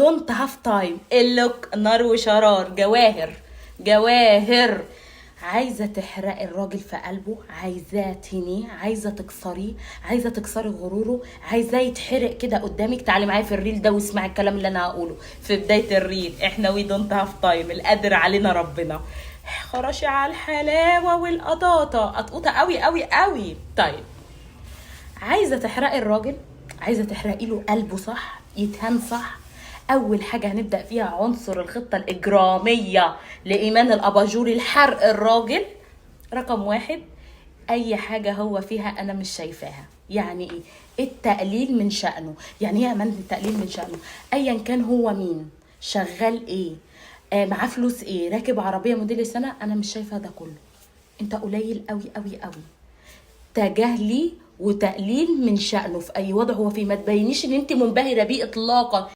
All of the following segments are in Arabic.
دونت هاف تايم. اللوك نار وشرار. جواهر جواهر. عايزه تحرقي الراجل في قلبه، عايزاه تنيه، عايزه تكسريه، عايزه تكسري غروره، عايزاه يتحرق كده قدامك. تعالي معايا في الريل ده واسمعي الكلام اللي انا هقوله في بدايه الريل. احنا وي دونت هاف تايم، القادر علينا ربنا. خراشي على الحلاوه والقطاطه، قطقوطه قوي قوي قوي. طيب، عايزه تحرقي الراجل، عايزه تحرقي له قلبه صح، يتهان صح. اول حاجه هنبدا فيها عنصر الخطه الاجراميه لايمان الاباجوري لحرق الراجل. رقم واحد، اي حاجه هو فيها انا مش شايفاها. يعني ايه؟ التقليل من شأنه. يعني ايه يا امان التقليل من شأنه؟ ايا كان هو مين، شغال ايه، معاه فلوس ايه، راكب عربيه موديل السنه، انا مش شايفه ده كله. انت قليل قوي قوي قوي. تجاهلي وتقليل من شأنه في اي وضع هو فيه. ما تبينيش ان انت منبهره بيه اطلاقا.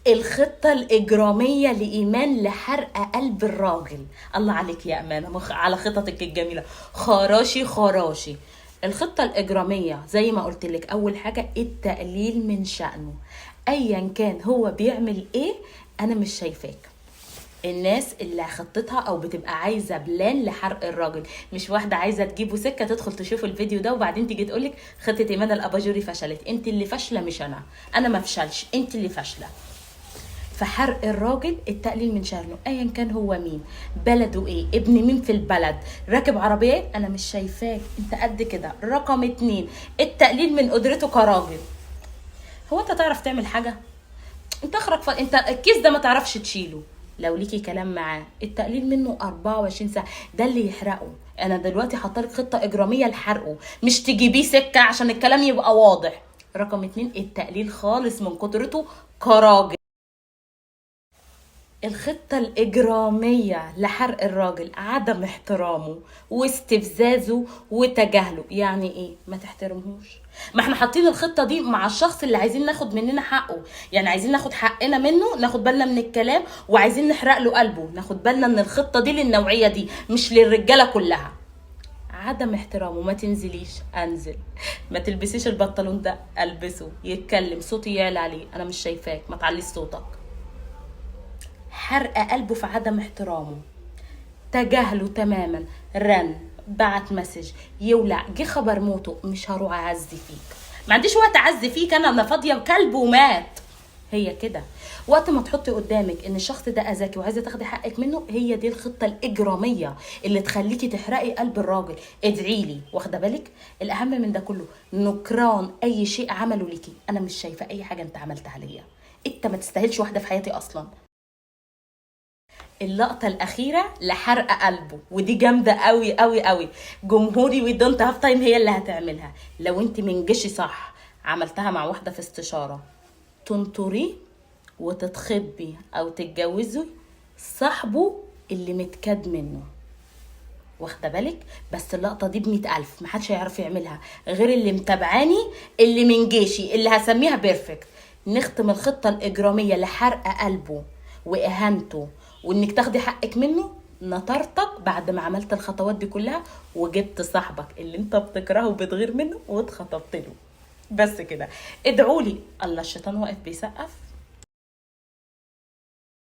الخطة الإجرامية لإيمان لحرق قلب الراجل. الله عليك يا أمانة على خططك الجميلة. خراشي خراشي. الخطة الإجرامية زي ما قلت لك، أول حاجة التقليل من شأنه. أيا كان هو بيعمل إيه، أنا مش شايفاك. الناس اللي خطتها او بتبقى عايزه بلان لحرق الراجل، مش واحده عايزه تجيبه سكه تدخل تشوف الفيديو ده وبعدين تيجي تقولك خطه ايمان الاباجوري فشلت. انت اللي فاشله مش انا ما فشلش، انت اللي فاشله. فحرق الراجل التقليل من شأنه. ايا كان هو مين، بلده ايه، ابن مين في البلد، راكب عربيه ايه، انا مش شايفاك، انت قد كده. رقم 2، التقليل من قدرته كراجل. هو انت تعرف تعمل حاجه؟ انت اخرك انت الكيس ده ما تعرفش تشيله. لو ليكي كلام معاه، التقليل منه 24 ساعه، ده اللي يحرقه. انا دلوقتي حاطلك خطه اجراميه لحرقه، مش تجيبيه سكه عشان الكلام يبقى واضح. رقم 2، التقليل خالص من قدرته كراجل. الخطة الإجرامية لحرق الراجل عدم احترامه واستفزازه وتجاهله. يعني ايه؟ ما تحترمهوش. ما احنا حاطين الخطة دي مع الشخص اللي عايزين ناخد مننا حقه. يعني عايزين ناخد حقنا منه، ناخد بالنا من الكلام، وعايزين نحرق له قلبه. ناخد بالنا ان الخطة دي للنوعية دي، مش للرجالة كلها. عدم احترامه. ما تنزليش، انزل. ما تلبسيش البنطلون ده، البسه. يتكلم صوتي يعلى عليه، انا مش شايفاك، ما تعليش صوتك. حرق قلبه في عدم احترامه، تجاهله تماما. رن، بعت مسج، يولع، جه خبر موته، مش هروح اعزي فيك. ما عنديش وقت اعزي فيك، انا فاضيه، كلب ومات. هي كده. وقت ما تحطي قدامك ان الشخص ده اذاكي وعايزه تاخدي حقك منه، هي دي الخطه الاجراميه اللي تخليكي تحرقي قلب الراجل. ادعي لي، واخده بالك؟ الاهم من ده كله نكران اي شيء عمله ليكي. انا مش شايفه اي حاجه انت عملتها ليا، انت ما تستاهلش واحده في حياتي اصلا. اللقطة الأخيرة لحرق قلبه، ودي جامدة قوي قوي قوي. جمهوري وي دونت هاف تايم هي اللي هتعملها. لو انت منجشي صح، عملتها مع واحدة في استشارة، تنطريه وتتخبي أو تتجوزي صاحبه اللي متكاد منه، واخده بالك؟ بس اللقطه دي ب100,000، محدش هيعرف يعملها غير اللي متابعاني، اللي من جيشي، اللي هسميها بيرفكت. نختم الخطه الاجراميه لحرق قلبه واهانته وانك تاخدي حقك منه. نطرتك بعد ما عملت الخطوات دي كلها، وجبت صاحبك اللي انت بتكرهه وبتغير منه واتخطبت له. بس كده. ادعوا لي. الله، الشيطان واقف بيسقف.